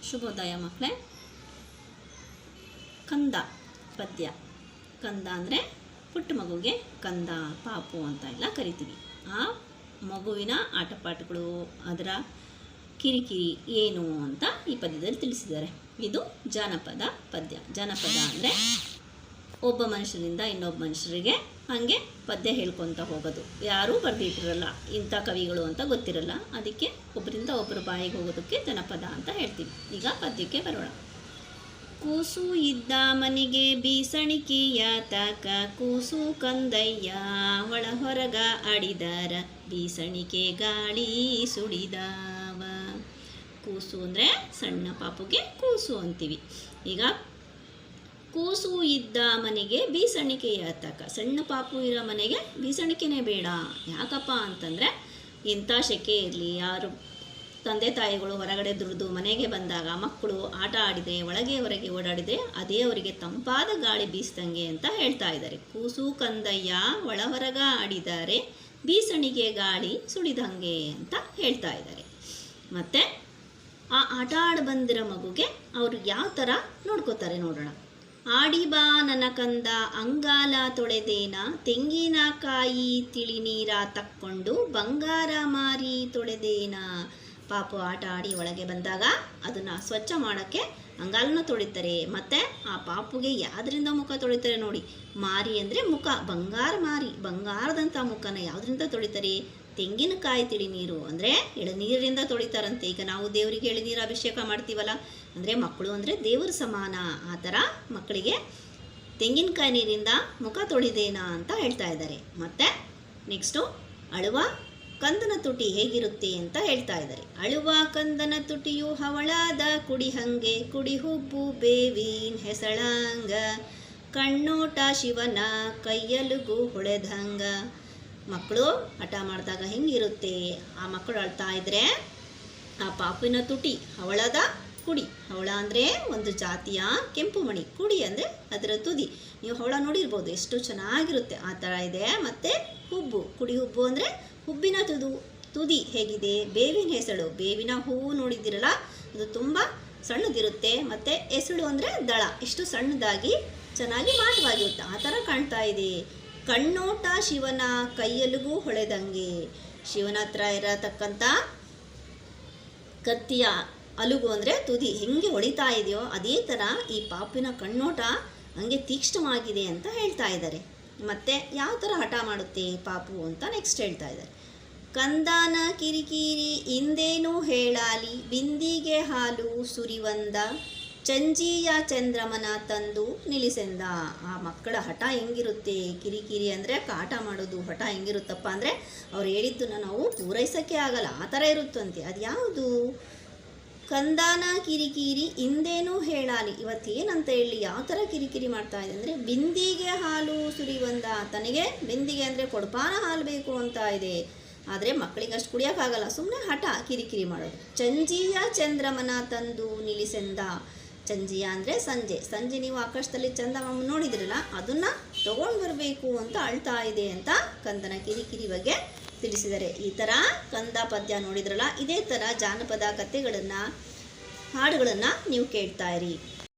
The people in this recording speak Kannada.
ಶುಭೋದಯ ಮಕ್ಕಳೇ. ಕಂದ ಪದ್ಯ. ಕಂದ ಅಂದರೆ ಪುಟ್ಟ ಮಗುಗೆ ಕಂದ, ಪಾಪು ಅಂತ ಎಲ್ಲ ಕರಿತೀವಿ. ಆ ಮಗುವಿನ ಆಟಪಾಠಗಳು, ಅದರ ಕಿರಿಕಿರಿ ಏನು ಅಂತ ಈ ಪದ್ಯದಲ್ಲಿ ತಿಳಿಸಿದ್ದಾರೆ. ಇದು ಜಾನಪದ ಪದ್ಯ. ಜಾನಪದ ಅಂದರೆ ಒಬ್ಬ ಮನುಷ್ಯರಿಂದ ಇನ್ನೊಬ್ಬ ಮನುಷ್ಯರಿಗೆ ಹಾಗೆ ಪದ್ಯ ಹೇಳ್ಕೊತ ಹೋಗೋದು. ಯಾರೂ ಬರೆದಿಟ್ಟಿರಲ್ಲ, ಇಂಥ ಕವಿಗಳು ಅಂತ ಗೊತ್ತಿರಲ್ಲ. ಅದಕ್ಕೆ ಒಬ್ಬರಿಂದ ಒಬ್ಬರು ಬಾಯಿಗೆ ಹೋಗೋದಕ್ಕೆ ಜನಪದ ಅಂತ ಹೇಳ್ತೀವಿ. ಈಗ ಪದ್ಯಕ್ಕೆ ಬರೋಣ. ಕೂಸು ಇದ್ದ ಮನೆಗೆ ಬೀಸಣಿಕೆಯ ತಾಕ, ಕೂಸು ಕಂದಯ್ಯ ಒಳ ಹೊರಗ ಆಡಿದಾರ, ಬೀಸಣಿಕೆ ಗಾಳಿ ಸುಡಿದಾವ. ಕೂಸು ಅಂದರೆ ಸಣ್ಣ ಪಾಪುಗೆ ಕೂಸು ಅಂತೀವಿ. ಈಗ ಕೂಸು ಇದ್ದ ಮನೆಗೆ ಬೀಸಣಿಕೆಯ ತಾಕ, ಸಣ್ಣ ಪಾಪು ಇರೋ ಮನೆಗೆ ಬೀಸಣಿಕೆನೇ ಬೇಡ. ಯಾಕಪ್ಪ ಅಂತಂದರೆ ಇಂಥ ಸೆಕೆ ಇರಲಿ, ಯಾರು ತಂದೆ ತಾಯಿಗಳು ಹೊರಗಡೆ ದುಡಿದು ಮನೆಗೆ ಬಂದಾಗ ಮಕ್ಕಳು ಆಟ ಆಡಿದರೆ, ಒಳಗೆ ಹೊರಗೆ ಓಡಾಡಿದರೆ ಅದೇ ಅವರಿಗೆ ತಂಪಾದ ಗಾಳಿ ಬೀಸ್ದಂಗೆ ಅಂತ ಹೇಳ್ತಾ ಇದ್ದಾರೆ. ಕೂಸು ಕಂದಯ್ಯ ಒಳ ಹೊರಗ ಆಡಿದ್ದಾರೆ, ಬೀಸಣಿಗೆ ಗಾಳಿ ಸುಡಿದಂಗೆ ಅಂತ ಹೇಳ್ತಾ ಇದ್ದಾರೆ. ಮತ್ತು ಆ ಆಟ ಆಡಿ ಬಂದಿರೋ ಮಗುಗೆ ಅವರು ಯಾವ ಥರ ನೋಡ್ಕೋತಾರೆ ನೋಡೋಣ. ಆಡಿ ಬಾ ನನ್ನ ಕಂದ ಅಂಗಾಲ ತೊಳೆದೇನ, ತೆಂಗಿನಕಾಯಿ ತಿಳಿ ನೀರ ತಕ್ಕೊಂಡು ಬಂಗಾರ ಮಾರಿ ತೊಳೆದೇನ. ಪಾಪು ಆಟ ಆಡಿ ಒಳಗೆ ಬಂದಾಗ ಅದನ್ನು ಸ್ವಚ್ಛ ಮಾಡೋಕ್ಕೆ ಅಂಗಾಲನ್ನ ತೊಳಿತಾರೆ. ಮತ್ತು ಆ ಪಾಪುಗೆ ಯಾವುದರಿಂದ ಮುಖ ತೊಳಿತಾರೆ ನೋಡಿ. ಮಾರಿ ಅಂದರೆ ಮುಖ, ಬಂಗಾರ ಮಾರಿ, ಬಂಗಾರದಂಥ ಮುಖನ ಯಾವುದರಿಂದ ತೊಳಿತಾರೆ? ತೆಂಗಿನಕಾಯಿ ತಿಳಿ ನೀರು ಅಂದರೆ ಎಳನೀರಿಂದ ತೊಳಿತಾರಂತೆ. ಈಗ ನಾವು ದೇವರಿಗೆ ಎಳನೀರು ಅಭಿಷೇಕ ಮಾಡ್ತೀವಲ್ಲ, ಅಂದರೆ ಮಕ್ಕಳು ಅಂದರೆ ದೇವರ ಸಮಾನ. ಆ ಥರ ಮಕ್ಕಳಿಗೆ ತೆಂಗಿನಕಾಯಿ ನೀರಿಂದ ಮುಖ ತೊಳಿದೇನಾ ಅಂತ ಹೇಳ್ತಾ ಇದ್ದಾರೆ. ಮತ್ತು ನೆಕ್ಸ್ಟು ಅಳುವ ಕಂದನ ತುಟಿ ಹೇಗಿರುತ್ತೆ ಅಂತ ಹೇಳ್ತಾ ಇದ್ದಾರೆ. ಅಳುವ ಕಂದನ ತುಟಿಯು ಹವಳಾದ ಕುಡಿ ಹಂಗೆ, ಕುಡಿ ಹುಬ್ಬು ಬೇವಿನ ಹೆಸಳಂಗ, ಕಣ್ಣೋಟ ಶಿವನ ಕೈಯಲುಗು ಹೊಳೆದಂಗ. ಮಕ್ಕಳು ಹಠ ಮಾಡಿದಾಗ ಹೆಂಗಿರುತ್ತೆ? ಆ ಮಕ್ಕಳು ಅಳ್ತಾ ಇದ್ದರೆ ಆ ಪಾಪಿನ ತುಟಿ ಹವಳದ ಕುಡಿ. ಹವಳ ಅಂದರೆ ಒಂದು ಜಾತಿಯ ಕೆಂಪು ಮಣಿ, ಕುಡಿ ಅಂದರೆ ಅದರ ತುದಿ. ನೀವು ಹವಳ ನೋಡಿರ್ಬೋದು, ಎಷ್ಟು ಚೆನ್ನಾಗಿರುತ್ತೆ ಆ ಥರ ಇದೆ. ಮತ್ತು ಹುಬ್ಬು, ಕುಡಿ ಹುಬ್ಬು ಅಂದರೆ ಹುಬ್ಬಿನ ತುದಿ ಹೇಗಿದೆ? ಬೇವಿನ ಹೆಸಳು, ಬೇವಿನ ಹೂವು ನೋಡಿದ್ದೀರಲ್ಲ, ಅದು ತುಂಬ ಸಣ್ಣದಿರುತ್ತೆ. ಮತ್ತು ಎಸಳು ಅಂದರೆ ದಳ, ಎಷ್ಟು ಸಣ್ಣದಾಗಿ ಚೆನ್ನಾಗಿ ಮಾಟವಾಗಿರುತ್ತೆ, ಆ ಥರ ಕಾಣ್ತಾ ಇದೆ. ಕಣ್ಣೋಟ ಶಿವನ ಕೈಯಲ್ಲಿಗೂ ಹೊಳೆದಂಗೆ, ಶಿವನ ಹತ್ರ ಇರತಕ್ಕಂಥ ಕತ್ತಿಯ ಅಲುಗು ಅಂದರೆ ತುದಿ ಹೆಂಗೆ ಹೊಳಿತಾ ಇದೆಯೋ ಅದೇ ಥರ ಈ ಪಾಪಿನ ಕಣ್ಣೋಟ ಹಂಗೆ ತೀಕ್ಷ್ಣವಾಗಿದೆ ಅಂತ ಹೇಳ್ತಾ ಇದ್ದಾರೆ. ಮತ್ತು ಯಾವ ಥರ ಹಠ ಮಾಡುತ್ತೆ ಪಾಪು ಅಂತ ನೆಕ್ಸ್ಟ್ ಹೇಳ್ತಾ ಇದ್ದಾರೆ. ಕಂದಾನ ಕಿರಿಕಿರಿ ಇಂದೇನು ಹೇಳಾಲಿ, ಬಿಂದಿಗೆ ಹಾಲು ಸುರಿವಂದ, ಚಂಜಿಯ ಚಂದ್ರಮನ ತಂದು ನಿಲ್ಲಿಸೆಂದ. ಆ ಮಕ್ಕಳ ಹಠ ಹೆಂಗಿರುತ್ತೆ? ಕಿರಿಕಿರಿ ಅಂದರೆ ಕಾಟ ಮಾಡೋದು. ಹಠ ಹೆಂಗಿರುತ್ತಪ್ಪ ಅಂದರೆ ಅವ್ರು ಹೇಳಿದ್ದನ್ನು ನಾವು ಪೂರೈಸೋಕ್ಕೆ ಆಗಲ್ಲ, ಆ ಥರ ಇರುತ್ತಂತೆ. ಅದು ಯಾವುದು? ಕಂದಾನ ಕಿರಿಕಿರಿ ಇಂದೇನೂ ಹೇಳಾಲಿ. ಇವತ್ತೇನಂತ ಹೇಳಿ ಯಾವ ಥರ ಕಿರಿಕಿರಿ ಮಾಡ್ತಾ ಇದೆ ಅಂದರೆ, ಬಿಂದಿಗೆ ಹಾಲು ಸುರಿವಂದ. ತನಗೆ ಬಿಂದಿಗೆ ಅಂದರೆ ಕೊಡಪಾನ ಹಾಲು ಬೇಕು ಅಂತ ಇದೆ, ಆದರೆ ಮಕ್ಕಳಿಗೆ ಅಷ್ಟು ಕುಡಿಯೋಕ್ಕಾಗಲ್ಲ, ಸುಮ್ಮನೆ ಹಠ ಕಿರಿಕಿರಿ ಮಾಡೋದು. ಚಂಜಿಯ ಚಂದ್ರಮನ ತಂದು ನಿಲ್ಲಿಸೆಂದ. ಚಂಜಿಯ ಅಂದರೆ ಸಂಜೆ. ಸಂಜೆ ನೀವು ಆಕಾಶದಲ್ಲಿ ಚಂದ್ರಮಾಮ ನೋಡಿದ್ರಲ್ಲ, ಅದನ್ನು ತೊಗೊಂಡು ಬರಬೇಕು ಅಂತ ಅಳ್ತಾ ಇದೆ ಅಂತ ಕಂದನ ಕಿರಿಕಿರಿ ಬಗ್ಗೆ ತಿಳಿಸಿದ್ದಾರೆ. ಈ ಥರ ಕಂದ ಪದ್ಯ ನೋಡಿದ್ರಲ್ಲ, ಇದೇ ಥರ ಜಾನಪದ ಕಥೆಗಳನ್ನು, ಹಾಡುಗಳನ್ನು ನೀವು ಕೇಳ್ತಾ ಇರಿ.